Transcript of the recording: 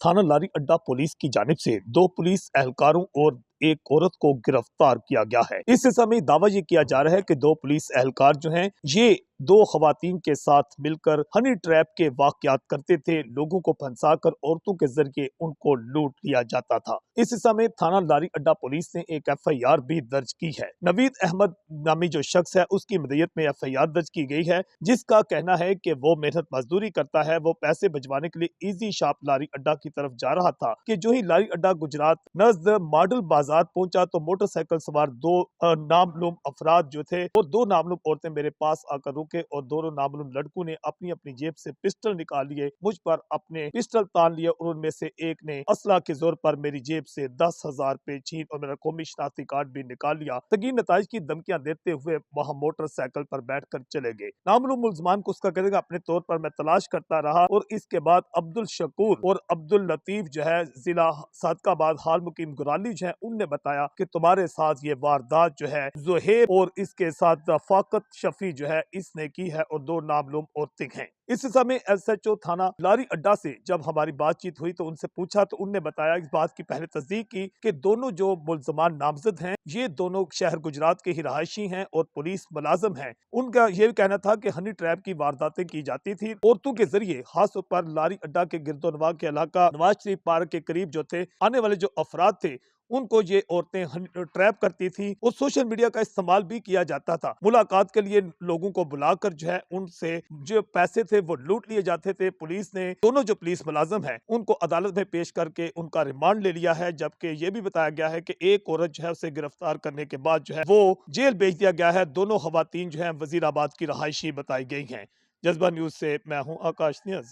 थाना लारी अड्डा पुलिस की जानिब से 2 पुलिस एहलकारों और एक औरत को गिरफ्तार किया गया है। इस समय दावा ये किया जा रहा है कि 2 पुलिस एहलकार जो हैं ये 2 खवातीन के साथ मिलकर हनी ट्रैप के वाकयात करते थे। लोगों को फंसाकर औरतों के जरिए उनको लूट लिया जाता था। इस समय थाना लारी अड्डा पुलिस ने एक FIR भी दर्ज की है। नवीद अहमद नामी जो शख्स है उसकी मदयत में FIR दर्ज की गई है, जिसका कहना है कि वो मेहनत मजदूरी करता है। वो पैसे बचवाने के लिए इजी शॉप लारी अड्डा की तरफ जा रहा था कि जो ही लारी अड्डा गुजरात नजद मॉडल बाजार पहुंचा तो मोटरसाइकिल सवार 2 नामालूम अफराद जो थे और 2 नामालूम औरतें मेरे पास आकर रुके और दोनों नामालूम लड़कों ने अपनी अपनी जेब से पिस्टल निकाल लिए, मुझ पर अपने पिस्टल तान लिए और उनमें से एक ने असला के जोर पर मेरी जेब से 10,000 रुपए छीन और मेरा कौमी शनाख्ती कार्ड भी निकाल लिया। तगीन नताइज की धमकियां देते हुए वहां मोटरसाइकिल पर बैठकर चले गए। नामालूम मुल्जमान को उसका कहने का अपने तौर पर मैं तलाश करता रहा और इसके बाद अब्दुल शकूर और अब्दुल लतीफ जो है जिला सादकाबाद हाल मुकीम गुराली जो है उनने बताया कि तुम्हारे साथ ये वारदात जो है जुहेब और इसके साथ फाकत शफी जो है इसने की है और 2 नामालूम औरतें हैं। इस समय SHO थाना लारी अड्डा से जब हमारी बातचीत हुई तो उनसे पूछा तो उनने बताया इस बात की पहले तस्दीक की कि दोनों जो मुल्जमान नामजद हैं ये दोनों शहर गुजरात के ही रहायशी हैं और पुलिस मुलाजम हैं। उनका ये कहना था कि हनी ट्रैप की वारदातें की जाती थी औरतों के जरिए, खास तौर पर लारी अड्डा के गिरदोनवा के इलाका नवाज शरीफ पार्क के करीब जो थे आने वाले जो अफराद थे उनको ये औरतें ट्रैप करती थी और सोशल मीडिया का इस्तेमाल भी किया जाता था। मुलाकात के लिए लोगों को बुलाकर जो है उनसे जो पैसे थे वो लूट लिए जाते थे। पुलिस ने दोनों जो पुलिस मुलाजम हैं उनको अदालत में पेश करके उनका रिमांड ले लिया है, जबकि ये भी बताया गया है कि एक औरत जो है उसे गिरफ्तार करने के बाद जो है वो जेल भेज दिया गया है। दोनों खवातीन जो है वजीराबाद की रहायशी बताई गई हैं। जज्बा न्यूज से मैं हूँ आकाश नियाज़।